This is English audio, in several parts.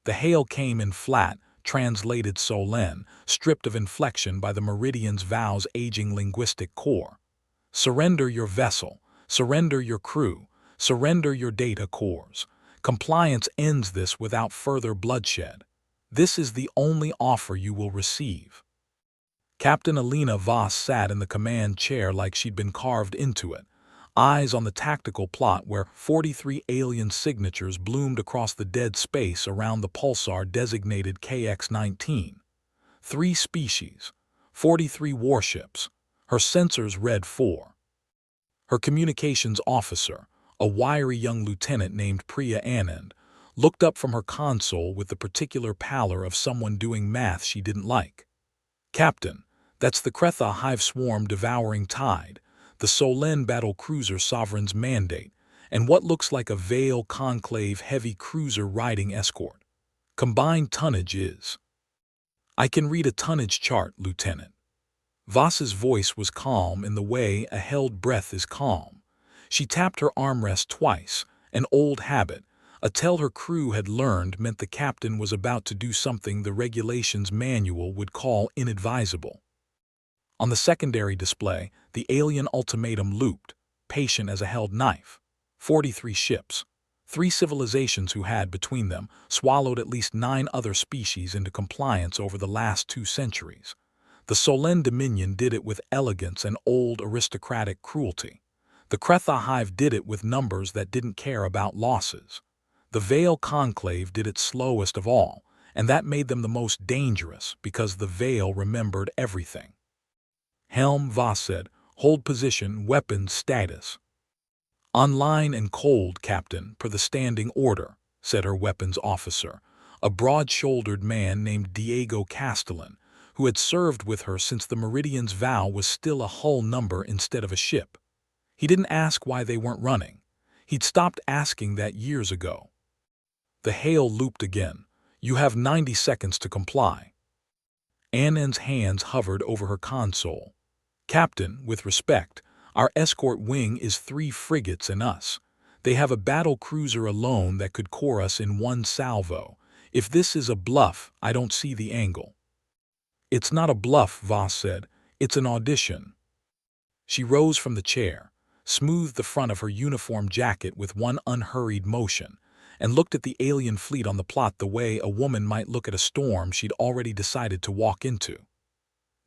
The hail came in flat, translated Solen, stripped of inflection by the Meridian's vow's aging linguistic core. Surrender your vessel, surrender your crew, surrender your data cores. Compliance ends this without further bloodshed. This is the only offer you will receive. Captain Alina Voss sat in the command chair like she'd been carved into it, eyes on the tactical plot where 43 alien signatures bloomed across the dead space around the pulsar designated KX-19. 3 species, 43 warships. Her sensors read 4. Her communications officer, a wiry young lieutenant named Priya Anand, looked up from her console with the particular pallor of someone doing math she didn't like. Captain, that's the Kretha hive swarm devouring tide, the Solen battle cruiser sovereign's mandate, and what looks like a Veil Conclave heavy cruiser riding escort. Combined tonnage is... I can read a tonnage chart, Lieutenant. Voss's voice was calm in the way a held breath is calm. She tapped her armrest twice, an old habit, a tell her crew had learned meant the captain was about to do something the regulations manual would call inadvisable. On the secondary display, the alien ultimatum looped, patient as a held knife. 43 ships. 3 civilizations who had, between them, swallowed at least 9 other species into compliance over the last 2 centuries. The Solen Dominion did it with elegance and old aristocratic cruelty. The Kretha hive did it with numbers that didn't care about losses. The Veil Conclave did it slowest of all, and that made them the most dangerous because the Veil remembered everything. Helm, Voss said. Hold position, weapons status. Online and cold, Captain, per the standing order, said her weapons officer, a broad-shouldered man named Diego Castellan, who had served with her since the Meridian's vow was still a hull number instead of a ship. He didn't ask why they weren't running. He'd stopped asking that years ago. The hail looped again. You have 90 seconds to comply. Anand's hands hovered over her console. Captain, with respect, our escort wing is 3 frigates and us. They have a battle cruiser alone that could core us in 1 salvo. If this is a bluff, I don't see the angle. It's not a bluff, Voss said. It's an audition. She rose from the chair, smoothed the front of her uniform jacket with one unhurried motion, and looked at the alien fleet on the plot the way a woman might look at a storm she'd already decided to walk into.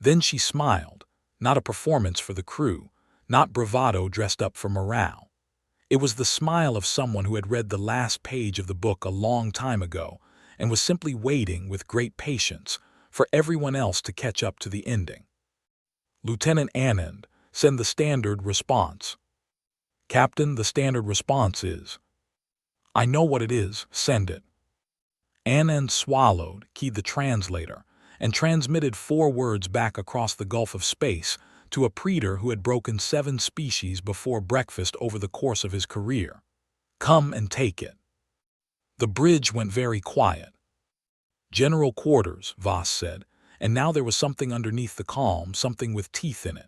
Then she smiled, not a performance for the crew, not bravado dressed up for morale. It was the smile of someone who had read the last page of the book a long time ago and was simply waiting with great patience for everyone else to catch up to the ending. Lieutenant Anand, send the standard response. Captain, the standard response is... I know what it is, send it. Anand swallowed, keyed the translator, and transmitted 4 words back across the gulf of space to a praetor who had broken 7 species before breakfast over the course of his career. Come and take it. The bridge went very quiet. General quarters, Voss said, and now there was something underneath the calm, something with teeth in it.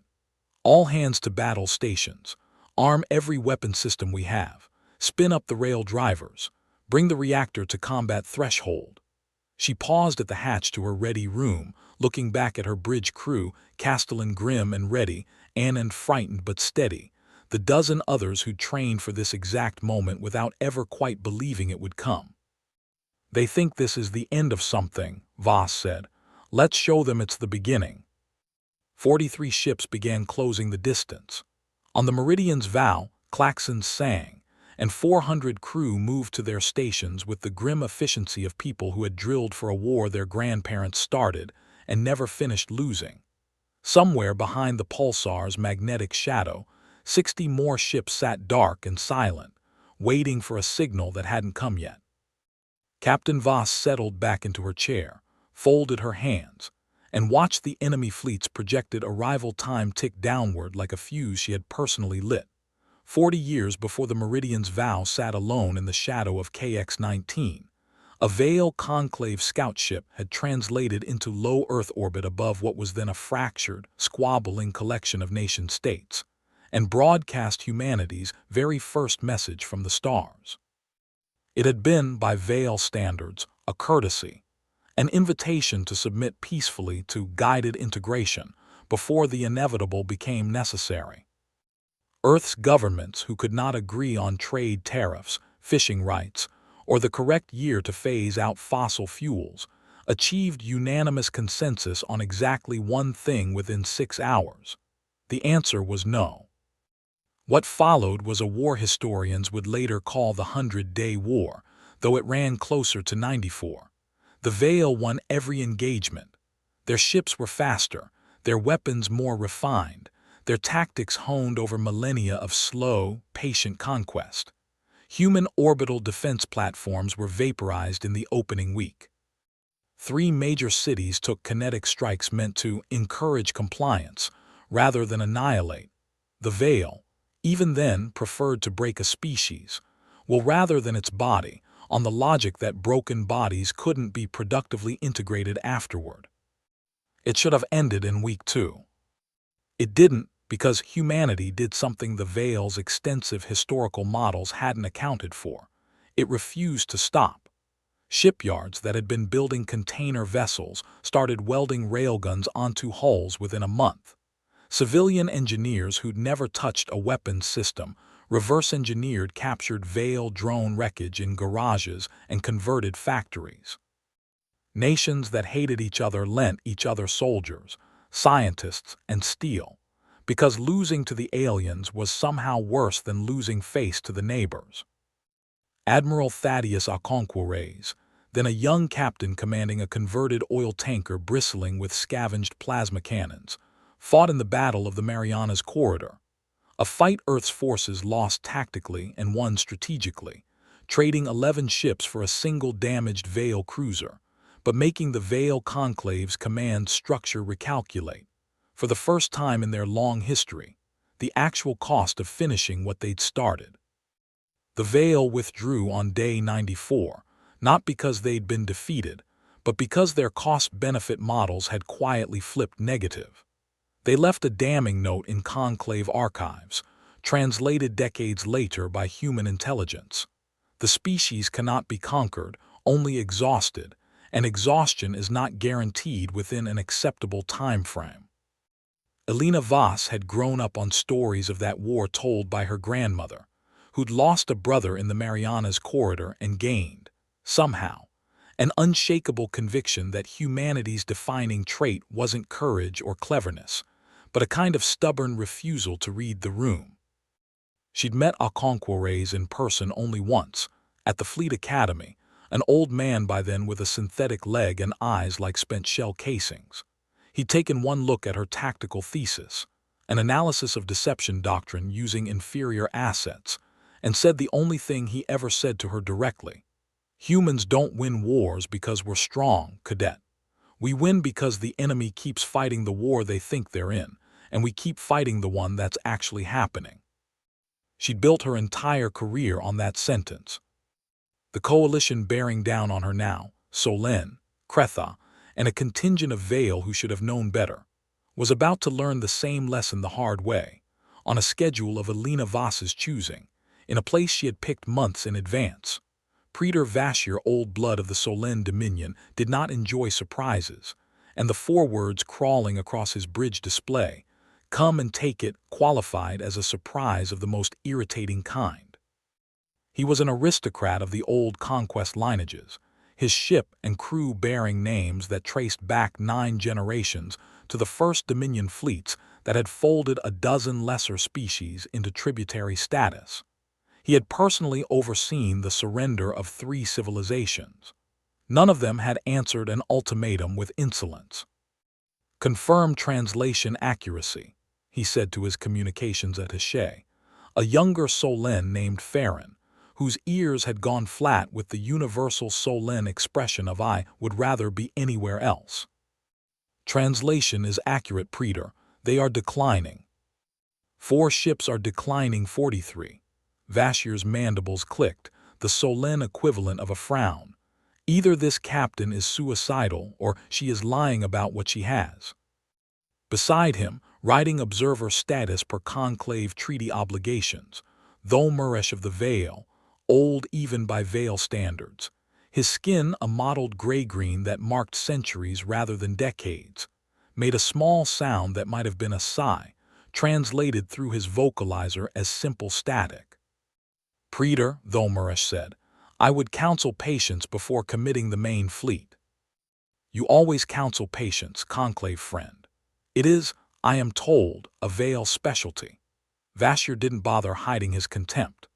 All hands to battle stations. Arm every weapon system we have. Spin up the rail drivers. Bring the reactor to combat threshold. She paused at the hatch to her ready room, looking back at her bridge crew, Castellan grim and ready, Anand frightened but steady, the dozen others who'd trained for this exact moment without ever quite believing it would come. They think this is the end of something, Voss said. Let's show them it's the beginning. 43 ships began closing the distance. On the Meridian's vow, klaxons sang, and 400 crew moved to their stations with the grim efficiency of people who had drilled for a war their grandparents started and never finished losing. Somewhere behind the pulsar's magnetic shadow, 60 more ships sat dark and silent, waiting for a signal that hadn't come yet. Captain Voss settled back into her chair, folded her hands, and watched the enemy fleet's projected arrival time tick downward like a fuse she had personally lit. 40 years before the Meridian's vow sat alone in the shadow of KX-19, a Veil Conclave scout ship had translated into low Earth orbit above what was then a fractured, squabbling collection of nation-states, and broadcast humanity's very first message from the stars. It had been, by Vale standards, a courtesy, an invitation to submit peacefully to guided integration before the inevitable became necessary. Earth's governments, who could not agree on trade tariffs, fishing rights, or the correct year to phase out fossil fuels, achieved unanimous consensus on exactly one thing within 6 hours. The answer was no. What followed was a war historians would later call the 100-Day War, though it ran closer to 94. The Vale won every engagement. Their ships were faster, their weapons more refined, their tactics honed over millennia of slow, patient conquest. Human orbital defense platforms were vaporized in the opening week. 3 major cities took kinetic strikes meant to encourage compliance rather than annihilate. The Vale, even then, preferred to break a species, well, rather than its body, on the logic that broken bodies couldn't be productively integrated afterward. It should have ended in week 2. It didn't, because humanity did something the Vale's extensive historical models hadn't accounted for. It refused to stop. Shipyards that had been building container vessels started welding railguns onto hulls within a month. Civilian engineers who'd never touched a weapons system reverse-engineered captured Vale drone wreckage in garages and converted factories. Nations that hated each other lent each other soldiers, scientists, and steel, because losing to the aliens was somehow worse than losing face to the neighbors. Admiral Thaddeus Okonkwo, then a young captain commanding a converted oil tanker bristling with scavenged plasma cannons, fought in the Battle of the Marianas Corridor, a fight Earth's forces lost tactically and won strategically, trading 11 ships for a single damaged Vale cruiser, but making the Vale Conclave's command structure recalculate, for the first time in their long history, the actual cost of finishing what they'd started. The Vale withdrew on day 94, not because they'd been defeated, but because their cost-benefit models had quietly flipped negative. They left a damning note in Conclave archives, translated decades later by human intelligence. The species cannot be conquered, only exhausted, and exhaustion is not guaranteed within an acceptable time frame. Elena Voss had grown up on stories of that war told by her grandmother, who'd lost a brother in the Marianas Corridor and gained, somehow, an unshakable conviction that humanity's defining trait wasn't courage or cleverness, but a kind of stubborn refusal to read the room. She'd met Okonkwo in person only once, at the Fleet Academy, an old man by then with a synthetic leg and eyes like spent shell casings. He'd taken one look at her tactical thesis, an analysis of deception doctrine using inferior assets, and said the only thing he ever said to her directly: "Humans don't win wars because we're strong, cadet. We win because the enemy keeps fighting the war they think they're in, and we keep fighting the one that's actually happening." She'd built her entire career on that sentence. The coalition bearing down on her now, Solène, Cretha, and a contingent of Vale who should have known better, was about to learn the same lesson the hard way, on a schedule of Elena Voss's choosing, in a place she had picked months in advance. Praetor Vashir, old blood of the Solène Dominion, did not enjoy surprises, and the 4 words crawling across his bridge display, "Come and take it," qualified as a surprise of the most irritating kind. He was an aristocrat of the old conquest lineages, his ship and crew bearing names that traced back 9 generations to the first Dominion fleets that had folded a dozen lesser species into tributary status. He had personally overseen the surrender of 3 civilizations. None of them had answered an ultimatum with insolence. "Confirm translation accuracy," he said to his communications attaché, a younger Solène named Farron, whose ears had gone flat with the universal Solène expression of "I would rather be anywhere else." "Translation is accurate, Praetor. They are declining." 4 ships are declining 43. Vashir's mandibles clicked, the Solène equivalent of a frown. Either this captain is suicidal or she is lying about what she has. Beside him, riding observer status per conclave treaty obligations, Though Muresh of the Vale, old even by Vale standards. His skin, a mottled gray-green that marked centuries rather than decades, made a small sound that might have been a sigh, translated through his vocalizer as simple static. "Praetor," Thomarash said, "I would counsel patience before committing the main fleet." "You always counsel patience, conclave friend. It is, I am told, a Vale specialty." Vashir didn't bother hiding his contempt.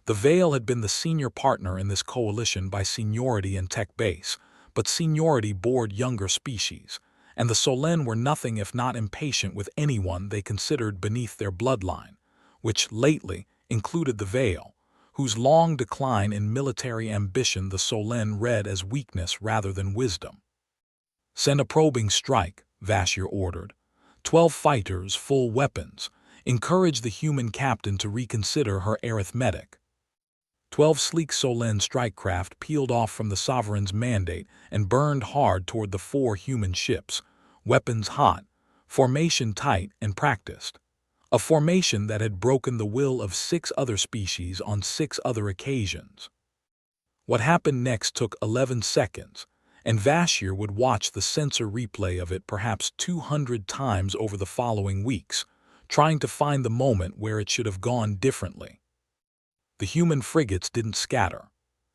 The Vale had been the senior partner in this coalition by seniority and tech base, but seniority bored younger species, and the Solen were nothing if not impatient with anyone they considered beneath their bloodline, which lately included the Vale, whose long decline in military ambition the Solen read as weakness rather than wisdom. "Send a probing strike," Vashir ordered. 12 fighters, full weapons. Encourage the human captain to reconsider her arithmetic. 12 sleek Solen strikecraft peeled off from the sovereign's mandate and burned hard toward the 4 human ships, weapons hot, formation tight and practiced. A formation that had broken the will of 6 other species on 6 other occasions. What happened next took 11 seconds, and Vashir would watch the sensor replay of it perhaps 200 times over the following weeks, trying to find the moment where it should have gone differently. The human frigates didn't scatter.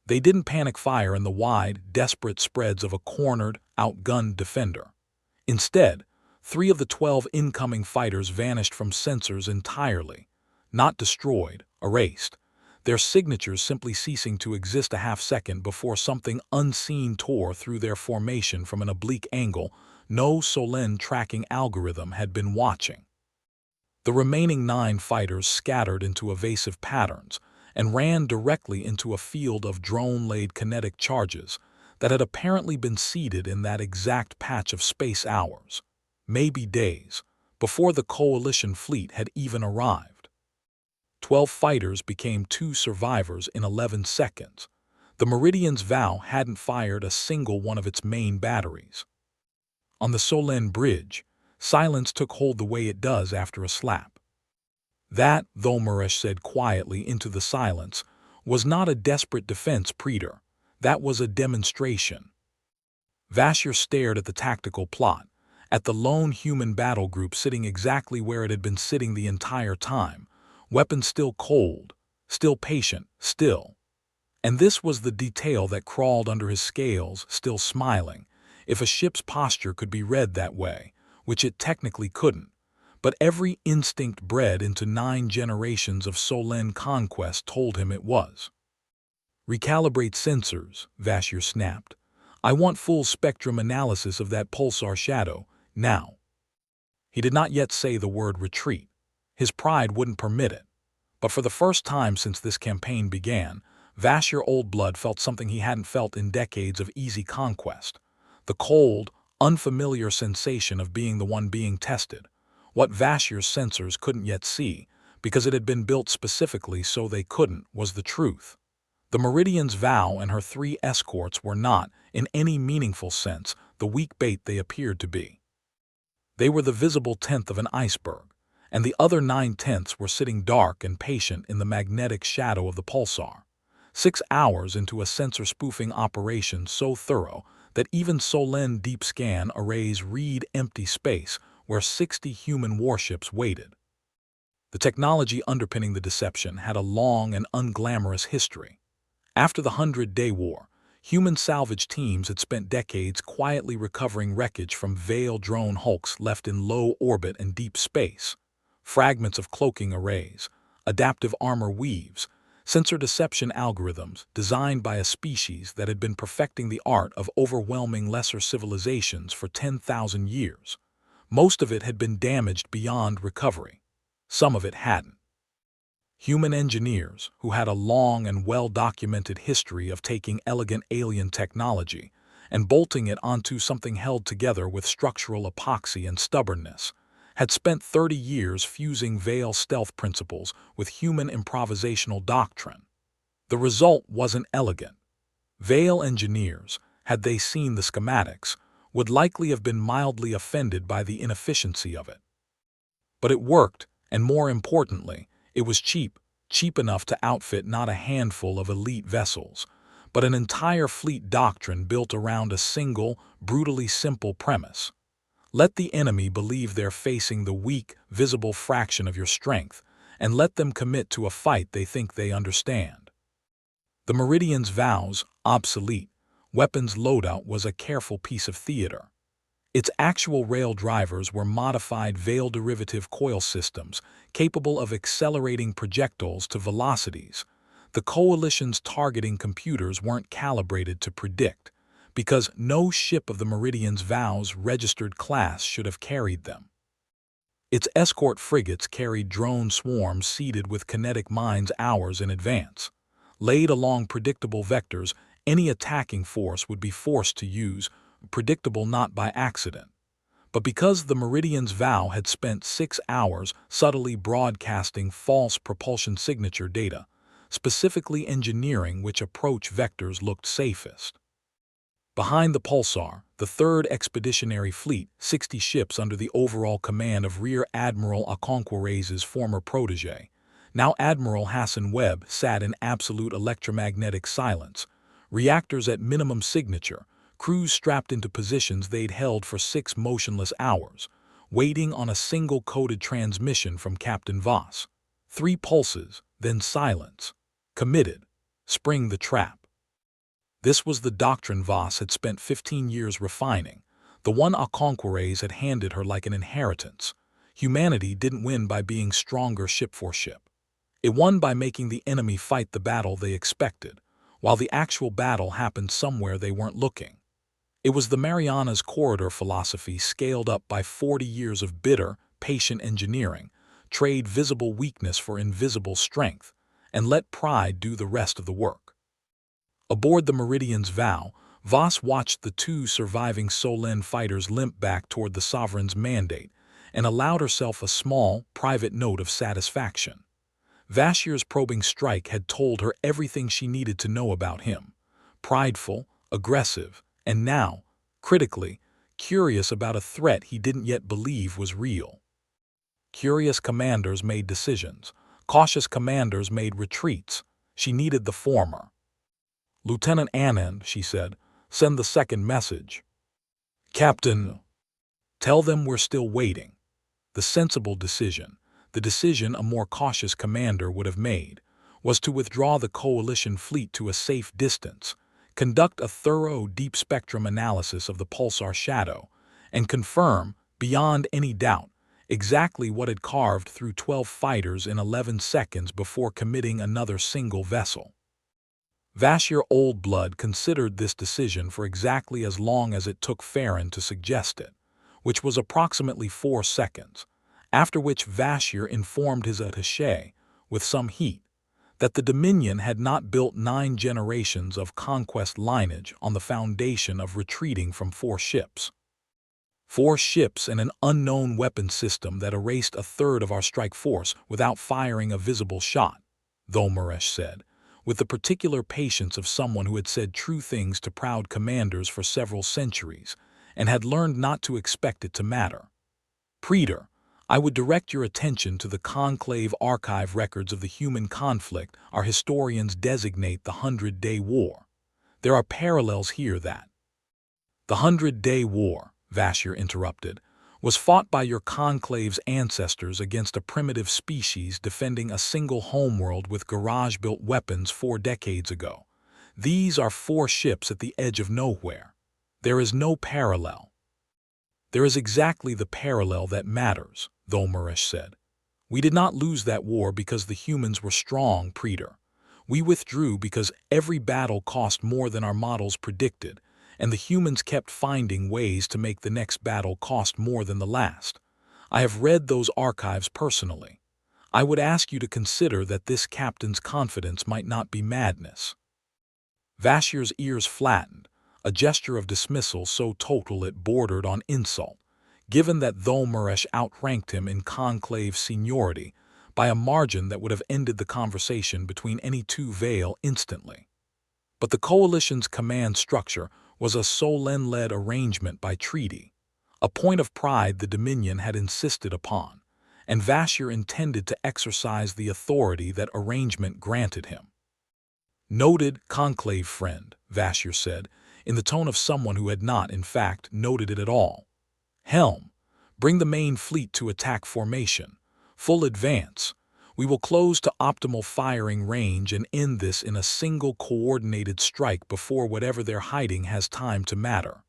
They didn't panic fire in the wide, desperate spreads of a cornered, outgunned defender. Instead, 3 of the 12 incoming fighters vanished from sensors entirely, not destroyed, erased, their signatures simply ceasing to exist a half-second before something unseen tore through their formation from an oblique angle no Solen tracking algorithm had been watching. The remaining 9 fighters scattered into evasive patterns and ran directly into a field of drone-laid kinetic charges that had apparently been seeded in that exact patch of space hours, maybe days, before the coalition fleet had even arrived. 12 fighters became 2 survivors in 11 seconds. The Meridian's vow hadn't fired a single one of its main batteries. On the Solen bridge, silence took hold the way it does after a slap. That, Thomarash said quietly into the silence, was not a desperate defense, Praetor. That was a demonstration. Vashir stared at the tactical plot, at the lone human battle group sitting exactly where it had been sitting the entire time, weapons still cold, still patient, still. And this was the detail that crawled under his scales, still smiling, if a ship's posture could be read that way, which it technically couldn't. But every instinct bred into 9 generations of Solen conquest told him it was. "Recalibrate sensors," Vashir snapped. "I want full spectrum analysis of that pulsar shadow, now." He did not yet say the word retreat. His pride wouldn't permit it. But for the first time since this campaign began, Vashir Oldblood felt something he hadn't felt in decades of easy conquest. The cold, unfamiliar sensation of being the one being tested. What Vashir's sensors couldn't yet see, because it had been built specifically so they couldn't, was the truth. The Meridian's vow and her 3 escorts were not, in any meaningful sense, the weak bait they appeared to be. They were the visible tenth of an iceberg, and the other 9/10ths were sitting dark and patient in the magnetic shadow of the pulsar. 6 hours into a sensor-spoofing operation so thorough that even Solen deep scan arrays read empty space where 60 human warships waited. The technology underpinning the deception had a long and unglamorous history. After the 100-Day War, human salvage teams had spent decades quietly recovering wreckage from Vale drone hulks left in low orbit and deep space, fragments of cloaking arrays, adaptive armor weaves, sensor deception algorithms designed by a species that had been perfecting the art of overwhelming lesser civilizations for 10,000 years. Most of it had been damaged beyond recovery. Some of it hadn't. Human engineers, who had a long and well-documented history of taking elegant alien technology and bolting it onto something held together with structural epoxy and stubbornness, had spent 30 years fusing Vale stealth principles with human improvisational doctrine. The result wasn't elegant. Vale engineers, had they seen the schematics, would likely have been mildly offended by the inefficiency of it. But it worked, and more importantly, it was cheap, cheap enough to outfit not a handful of elite vessels, but an entire fleet doctrine built around a single, brutally simple premise. Let the enemy believe they're facing the weak, visible fraction of your strength, and let them commit to a fight they think they understand. The Meridian's vows, obsolete, weapons loadout was a careful piece of theater. Its actual rail drivers were modified Veil derivative coil systems capable of accelerating projectiles to velocities the Coalition's targeting computers weren't calibrated to predict, because no ship of the Meridian's vows registered class should have carried them. Its escort frigates carried drone swarms seeded with kinetic mines hours in advance. Laid along predictable vectors, any attacking force would be forced to use, predictable not by accident, but because the Meridian's vow had spent 6 hours subtly broadcasting false propulsion signature data, specifically engineering which approach vectors looked safest. Behind the Pulsar, the 3rd Expeditionary Fleet, 60 ships under the overall command of Rear Admiral Okonkwore's former protege, now Admiral Hassan Webb, sat in absolute electromagnetic silence, reactors at minimum signature, crews strapped into positions they'd held for 6 motionless hours, waiting on a single coded transmission from Captain Voss. 3 pulses, then silence. Committed. Spring the trap. This was the doctrine Voss had spent 15 years refining, the one Okonkwore's had handed her like an inheritance. Humanity didn't win by being stronger ship for ship. It won by making the enemy fight the battle they expected, while the actual battle happened somewhere they weren't looking. It was the Mariana's Corridor philosophy scaled up by 40 years of bitter, patient engineering, trade visible weakness for invisible strength, and let pride do the rest of the work. Aboard the Meridian's vow, Voss watched the 2 surviving Solen fighters limp back toward the Sovereign's mandate and allowed herself a small, private note of satisfaction. Vashier's probing strike had told her everything she needed to know about him. Prideful, aggressive, and now, critically, curious about a threat he didn't yet believe was real. Curious commanders made decisions. Cautious commanders made retreats. She needed the former. "Lieutenant Anand," she said, "send the 2nd message." "Captain." "Tell them we're still waiting." The sensible decision, the decision a more cautious commander would have made, was to withdraw the Coalition fleet to a safe distance, conduct a thorough deep-spectrum analysis of the Pulsar shadow, and confirm, beyond any doubt, exactly what had carved through 12 fighters in 11 seconds before committing another single vessel. Vashier Old Blood considered this decision for exactly as long as it took Farron to suggest it, which was approximately 4 seconds, after which Vashier informed his attaché, with some heat, that the Dominion had not built 9 generations of conquest lineage on the foundation of retreating from 4 ships. 4 ships and an unknown weapon system that erased a third of our strike force without firing a visible shot, Thomeresh said, with the particular patience of someone who had said true things to proud commanders for several centuries and had learned not to expect it to matter. "Praetor, I would direct your attention to the Conclave archive records of the human conflict our historians designate the 100-Day War. There are parallels here that—" "The 100-Day War," Vashier interrupted, "was fought by your Conclave's ancestors against a primitive species defending a single homeworld with garage-built weapons 4 decades ago. These are 4 ships at the edge of nowhere. There is no parallel." "There is exactly the parallel that matters," Thomeresh said. "We did not lose that war because the humans were strong, Praetor. We withdrew because every battle cost more than our models predicted, and the humans kept finding ways to make the next battle cost more than the last. I have read those archives personally. I would ask you to consider that this captain's confidence might not be madness." Vashier's ears flattened, a gesture of dismissal so total it bordered on insult, given that Thomeresh outranked him in conclave seniority by a margin that would have ended the conversation between any 2 Veil instantly. But the Coalition's command structure was a Solen-led arrangement by treaty, a point of pride the Dominion had insisted upon, and Vasher intended to exercise the authority that arrangement granted him. "Noted conclave friend," Vasher said, in the tone of someone who had not, in fact, noted it at all. "Helm, bring the main fleet to attack formation. Full advance. We will close to optimal firing range and end this in a single coordinated strike before whatever they're hiding has time to matter."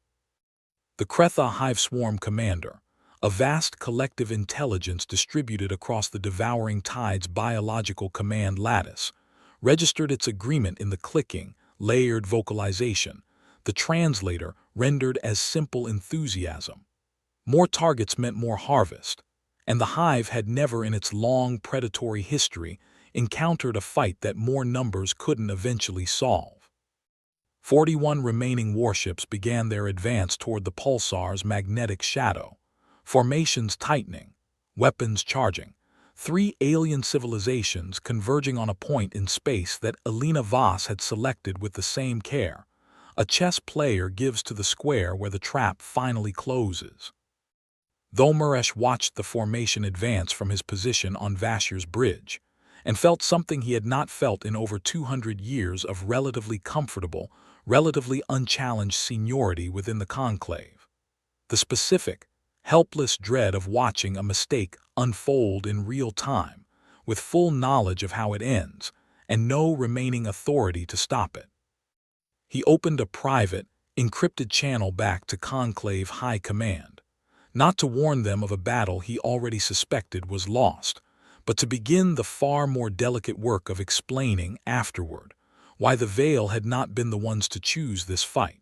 The Kretha Hive Swarm Commander, a vast collective intelligence distributed across the devouring tide's biological command lattice, registered its agreement in the clicking, layered vocalization, the translator rendered as simple enthusiasm. More targets meant more harvest, and the hive had never in its long predatory history encountered a fight that more numbers couldn't eventually solve. 41 remaining warships began their advance toward the pulsar's magnetic shadow, formations tightening, weapons charging, 3 alien civilizations converging on a point in space that Elena Voss had selected with the same care. A chess player gives to the square where the trap finally closes. Though Muresh watched the formation advance from his position on Vasher's bridge, and felt something he had not felt in over 200 years of relatively comfortable, relatively unchallenged seniority within the conclave. The specific, helpless dread of watching a mistake unfold in real time, with full knowledge of how it ends, and no remaining authority to stop it. He opened a private, encrypted channel back to Conclave High Command, not to warn them of a battle he already suspected was lost, but to begin the far more delicate work of explaining afterward why the Veil had not been the ones to choose this fight.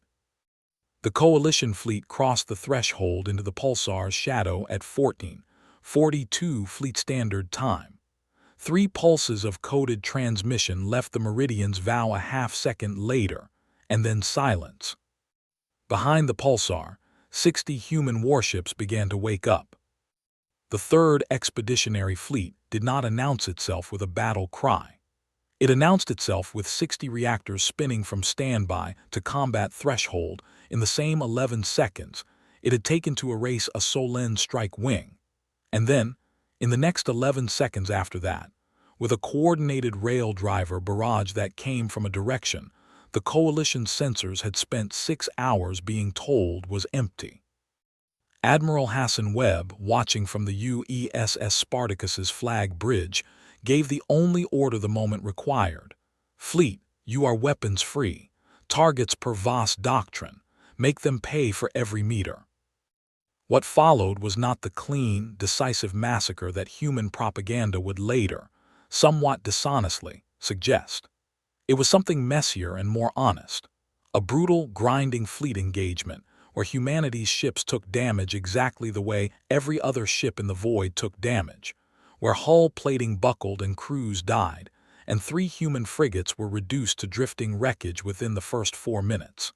The Coalition fleet crossed the threshold into the pulsar's shadow at 14:42 Fleet Standard Time. 3 pulses of coded transmission left the Meridian's vow a half-second later, and then silence. Behind the pulsar, 60 human warships began to wake up. The 3rd Expeditionary Fleet did not announce itself with a battle cry. It announced itself with 60 reactors spinning from standby to combat threshold in the same 11 seconds it had taken to erase a Solen strike wing. And then, in the next 11 seconds after that, with a coordinated rail driver barrage that came from a direction the Coalition sensors had spent 6 hours being told was empty. Admiral Hassan Webb, watching from the UESS Spartacus's flag bridge, gave the only order the moment required. "Fleet, you are weapons-free. Targets per Voss doctrine. Make them pay for every meter." What followed was not the clean, decisive massacre that human propaganda would later, somewhat dishonestly, suggest. It was something messier and more honest. A brutal, grinding fleet engagement where humanity's ships took damage exactly the way every other ship in the void took damage, where hull plating buckled and crews died, and 3 human frigates were reduced to drifting wreckage within the first 4 minutes.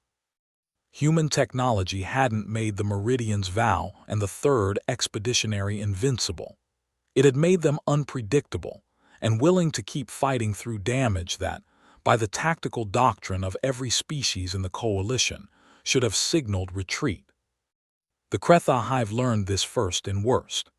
Human technology hadn't made the Meridian's vow and the 3rd Expeditionary invincible. It had made them unpredictable and willing to keep fighting through damage that, by the tactical doctrine of every species in the Coalition, should have signaled retreat. The Kretha Hive learned this first and worst.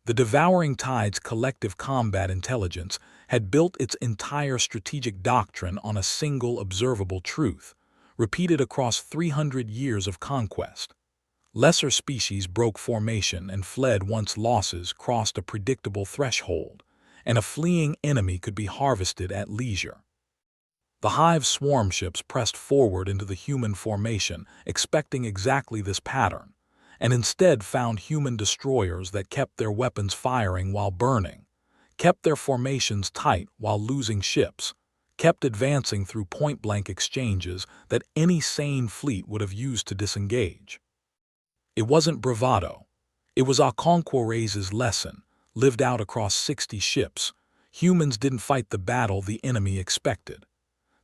The devouring tide's collective combat intelligence had built its entire strategic doctrine on a single observable truth, repeated across 300 years of conquest. Lesser species broke formation and fled once losses crossed a predictable threshold, and a fleeing enemy could be harvested at leisure. The Hive's swarm ships pressed forward into the human formation, expecting exactly this pattern, and instead found human destroyers that kept their weapons firing while burning, kept their formations tight while losing ships, kept advancing through point-blank exchanges that any sane fleet would have used to disengage. It wasn't bravado. It was Alconquerez's lesson, lived out across 60 ships. Humans didn't fight the battle the enemy expected.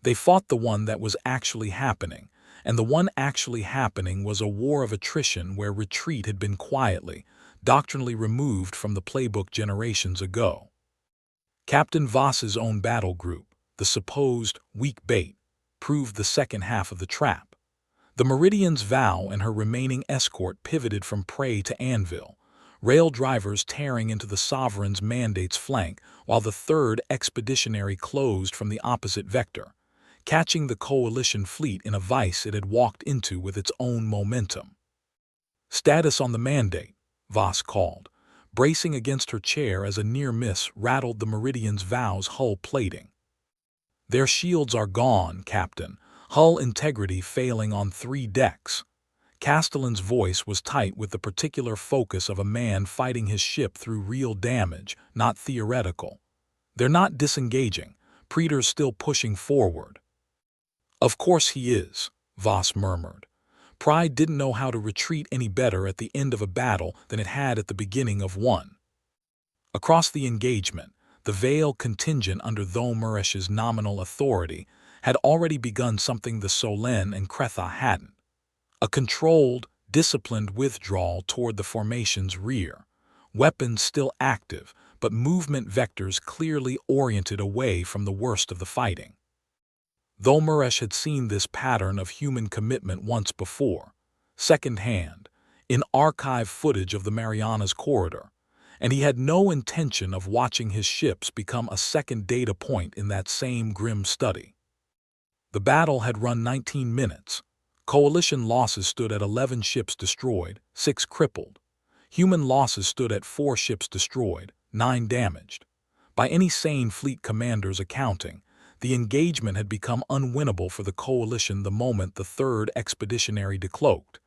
They fought the one that was actually happening, and the one actually happening was a war of attrition where retreat had been quietly, doctrinally removed from the playbook generations ago. Captain Voss's own battle group, the supposed weak bait, proved the second half of the trap. The Meridian's vow and her remaining escort pivoted from prey to anvil, rail drivers tearing into the Sovereign's Mandate's flank, while the third expeditionary closed from the opposite vector, catching the coalition fleet in a vice it had walked into with its own momentum. "Status on the Mandate," Voss called, bracing against her chair as a near miss rattled the Meridian's Vow's hull plating. "Their shields are gone, Captain, hull integrity failing on 3 decks." Castellan's voice was tight with the particular focus of a man fighting his ship through real damage, not theoretical. "They're not disengaging. Praetor's still pushing forward." "Of course he is," Voss murmured. Pride didn't know how to retreat any better at the end of a battle than it had at the beginning of one. Across the engagement, the Vale contingent under Thomuresh's nominal authority had already begun something the Solent and Cretha hadn't. A controlled, disciplined withdrawal toward the formation's rear, weapons still active, but movement vectors clearly oriented away from the worst of the fighting. Thomuresh had seen this pattern of human commitment once before, second-hand, in archive footage of the Marianas Corridor, and he had no intention of watching his ships become a second data point in that same grim study. The battle had run 19 minutes. Coalition losses stood at 11 ships destroyed, 6 crippled. Human losses stood at 4 ships destroyed, 9 damaged. By any sane fleet commander's accounting, the engagement had become unwinnable for the coalition the moment the third expeditionary decloaked,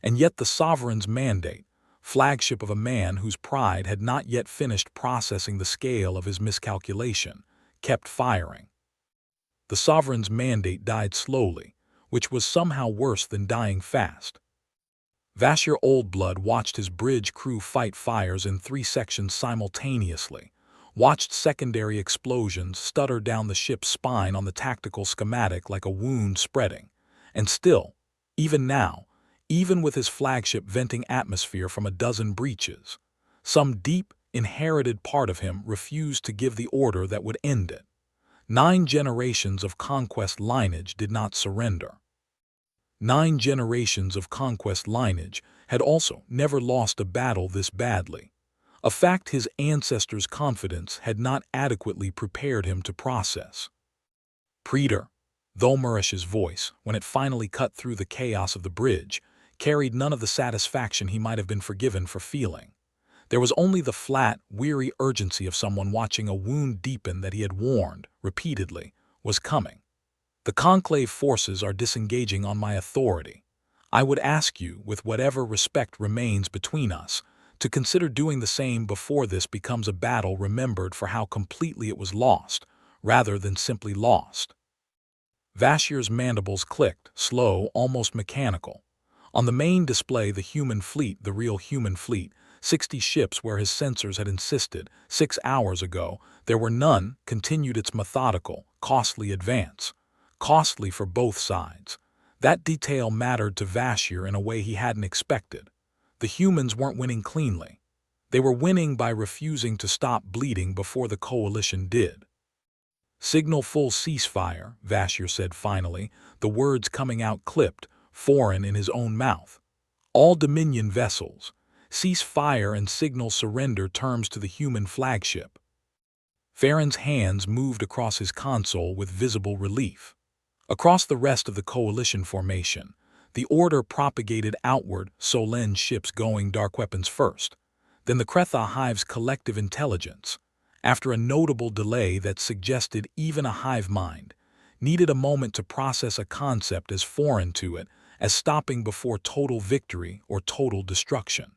and yet the Sovereign's Mandate, flagship of a man whose pride had not yet finished processing the scale of his miscalculation, kept firing. The Sovereign's Mandate died slowly, which was somehow worse than dying fast. Vasher Oldblood watched his bridge crew fight fires in 3 sections simultaneously, watched secondary explosions stutter down the ship's spine on the tactical schematic like a wound spreading, and still, even now, even with his flagship venting atmosphere from a dozen breaches, some deep, inherited part of him refused to give the order that would end it. 9 generations of conquest lineage did not surrender. 9 generations of conquest lineage had also never lost a battle this badly, a fact his ancestors' confidence had not adequately prepared him to process. "Praetor," Thomuresh's voice, when it finally cut through the chaos of the bridge, carried none of the satisfaction he might have been forgiven for feeling. There was only the flat, weary urgency of someone watching a wound deepen that he had warned, repeatedly, was coming. "The conclave forces are disengaging on my authority. I would ask you, with whatever respect remains between us, to consider doing the same before this becomes a battle remembered for how completely it was lost, rather than simply lost." Vashier's mandibles clicked, slow, almost mechanical. On the main display the human fleet, the real human fleet, 60 ships where his sensors had insisted, 6 hours ago, there were none, continued its methodical, costly advance. Costly for both sides. That detail mattered to Vashier in a way he hadn't expected. The humans weren't winning cleanly. They were winning by refusing to stop bleeding before the coalition did. "Signal full ceasefire," Vashier said finally, the words coming out clipped, foreign in his own mouth. "All Dominion vessels. Cease fire and signal surrender terms to the human flagship." Farron's hands moved across his console with visible relief. Across the rest of the coalition formation, the order propagated outward, Solent ships going dark weapons first, then the Cretha hive's collective intelligence, after a notable delay that suggested even a hive mind, needed a moment to process a concept as foreign to it as stopping before total victory or total destruction.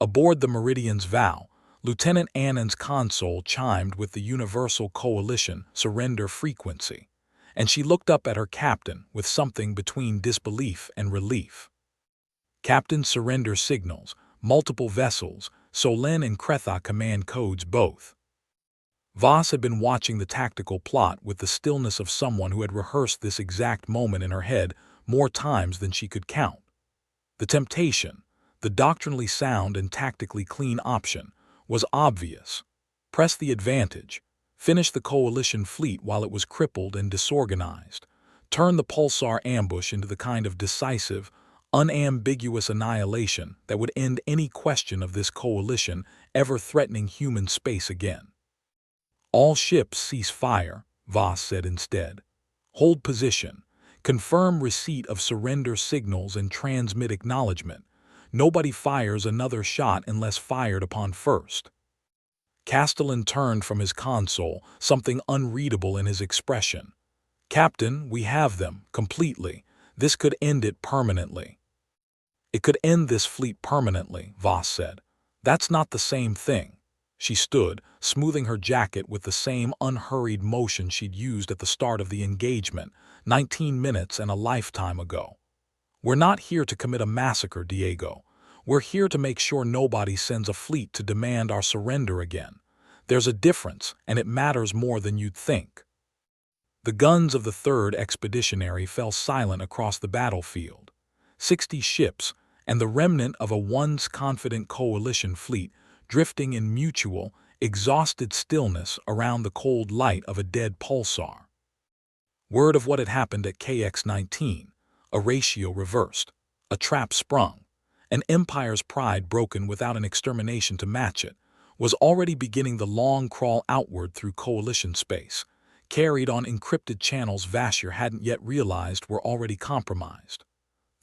Aboard the Meridian's Vow, Lieutenant Annan's console chimed with the Universal Coalition surrender frequency, and she looked up at her captain with something between disbelief and relief. "Captain surrender signals, multiple vessels, Solent and Cretha command codes both." Voss had been watching the tactical plot with the stillness of someone who had rehearsed this exact moment in her head more times than she could count. The temptation, the doctrinally sound and tactically clean option, was obvious. Press the advantage. Finish the coalition fleet while it was crippled and disorganized. Turn the pulsar ambush into the kind of decisive, unambiguous annihilation that would end any question of this coalition ever threatening human space again. All ships cease fire, Voss said instead. Hold position. Confirm receipt of surrender signals and transmit acknowledgement. Nobody fires another shot unless fired upon first. Castellan turned from his console, something unreadable in his expression. Captain, we have them, completely. This could end it permanently. It could end this fleet permanently, Voss said. That's not the same thing. She stood, smoothing her jacket with the same unhurried motion she'd used at the start of the engagement, 19 minutes and a lifetime ago. We're not here to commit a massacre, Diego. We're here to make sure nobody sends a fleet to demand our surrender again. There's a difference, and it matters more than you'd think. The guns of the 3rd Expeditionary fell silent across the battlefield. 60 ships, and the remnant of a once confident coalition fleet, drifting in mutual, exhausted stillness around the cold light of a dead pulsar. Word of what had happened at KX-19, a ratio reversed, a trap sprung, an empire's pride broken without an extermination to match it, was already beginning the long crawl outward through coalition space, carried on encrypted channels Vasher hadn't yet realized were already compromised.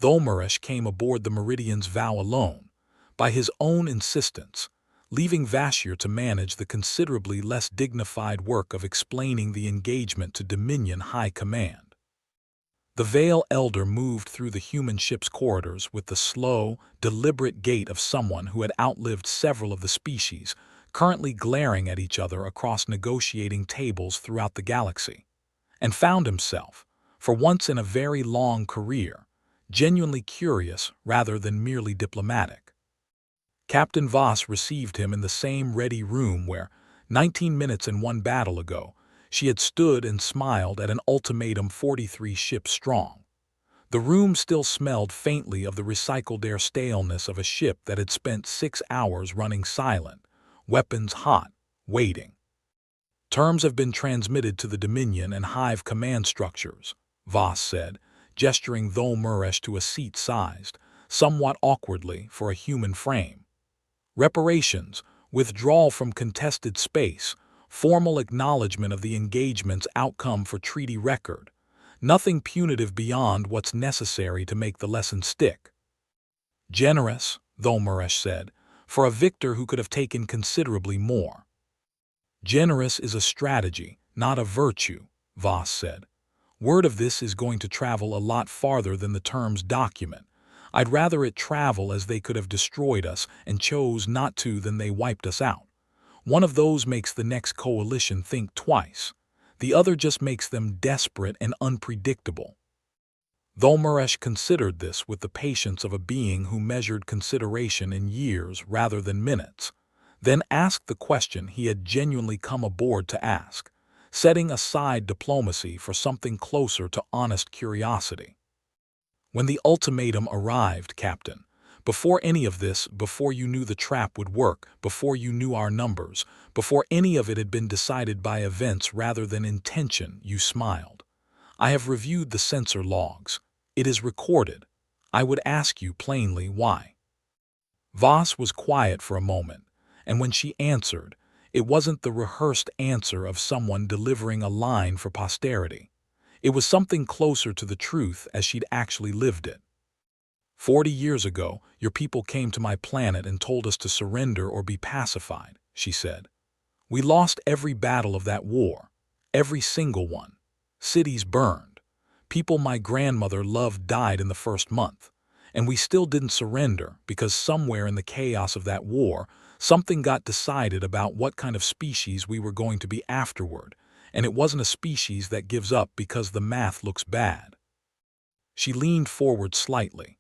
Thomarash came aboard the Meridian's vow alone, by his own insistence, leaving Vasher to manage the considerably less dignified work of explaining the engagement to Dominion High Command. The Vale Elder moved through the human ship's corridors with the slow, deliberate gait of someone who had outlived several of the species, currently glaring at each other across negotiating tables throughout the galaxy, and found himself, for once in a very long career, genuinely curious rather than merely diplomatic. Captain Voss received him in the same ready room where, 19 minutes and one battle ago, she had stood and smiled at an ultimatum 43 ships strong. The room still smelled faintly of the recycled air staleness of a ship that had spent 6 hours running silent, weapons hot, waiting. Terms have been transmitted to the Dominion and Hive command structures, Voss said, gesturing Thomarash to a seat sized, somewhat awkwardly, for a human frame. Reparations, withdrawal from contested space, formal acknowledgement of the engagement's outcome for treaty record. Nothing punitive beyond what's necessary to make the lesson stick. Generous, Thomarash said, for a victor who could have taken considerably more. Generous is a strategy, not a virtue, Voss said. Word of this is going to travel a lot farther than the terms document. I'd rather it travel as they could have destroyed us and chose not to than they wiped us out. One of those makes the next coalition think twice. The other just makes them desperate and unpredictable. Thomarash considered this with the patience of a being who measured consideration in years rather than minutes, then asked the question he had genuinely come aboard to ask, setting aside diplomacy for something closer to honest curiosity. When the ultimatum arrived, Captain, before any of this, before you knew the trap would work, before you knew our numbers, before any of it had been decided by events rather than intention, you smiled. I have reviewed the sensor logs. It is recorded. I would ask you plainly why. Voss was quiet for a moment, and when she answered, it wasn't the rehearsed answer of someone delivering a line for posterity. It was something closer to the truth as she'd actually lived it. 40 years ago, your people came to my planet and told us to surrender or be pacified, she said. We lost every battle of that war, every single one. Cities burned. People my grandmother loved died in the first month. And we still didn't surrender because somewhere in the chaos of that war, something got decided about what kind of species we were going to be afterward, and it wasn't a species that gives up because the math looks bad. She leaned forward slightly.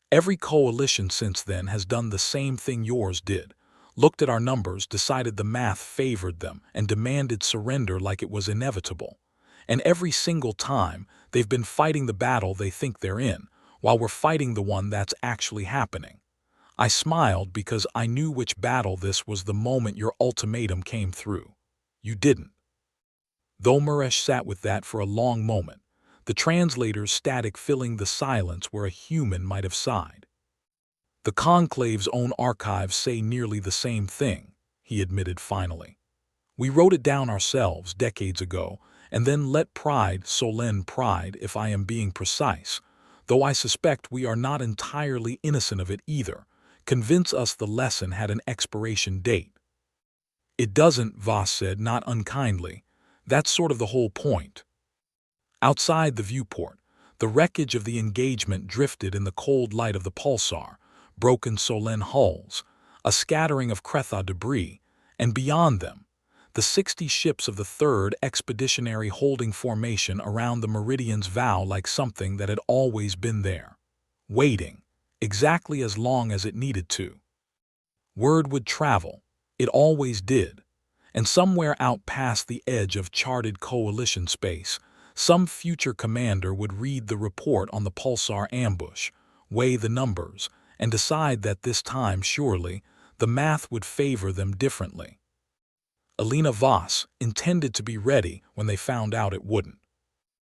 Every coalition since then has done the same thing yours did, looked at our numbers, decided the math favored them, and demanded surrender like it was inevitable. And every single time, they've been fighting the battle they think they're in, while we're fighting the one that's actually happening. I smiled because I knew which battle this was the moment your ultimatum came through. You didn't. Thomarash sat with that for a long moment, the translator's static filling the silence where a human might have sighed. The Conclave's own archives say nearly the same thing, he admitted finally. We wrote it down ourselves decades ago, and then let pride, Solène pride, if I am being precise, though I suspect we are not entirely innocent of it either, convince us the lesson had an expiration date. It doesn't, Voss said, not unkindly. That's sort of the whole point. Outside the viewport, the wreckage of the engagement drifted in the cold light of the pulsar, broken Solène hulls, a scattering of Cretha debris, and beyond them, the 60 ships of the 3rd Expeditionary Holding Formation around the Meridian's vow like something that had always been there, waiting, exactly as long as it needed to. Word would travel, it always did, and somewhere out past the edge of charted coalition space, some future commander would read the report on the pulsar ambush, weigh the numbers, and decide that this time, surely, the math would favor them differently. Alina Voss intended to be ready when they found out it wouldn't.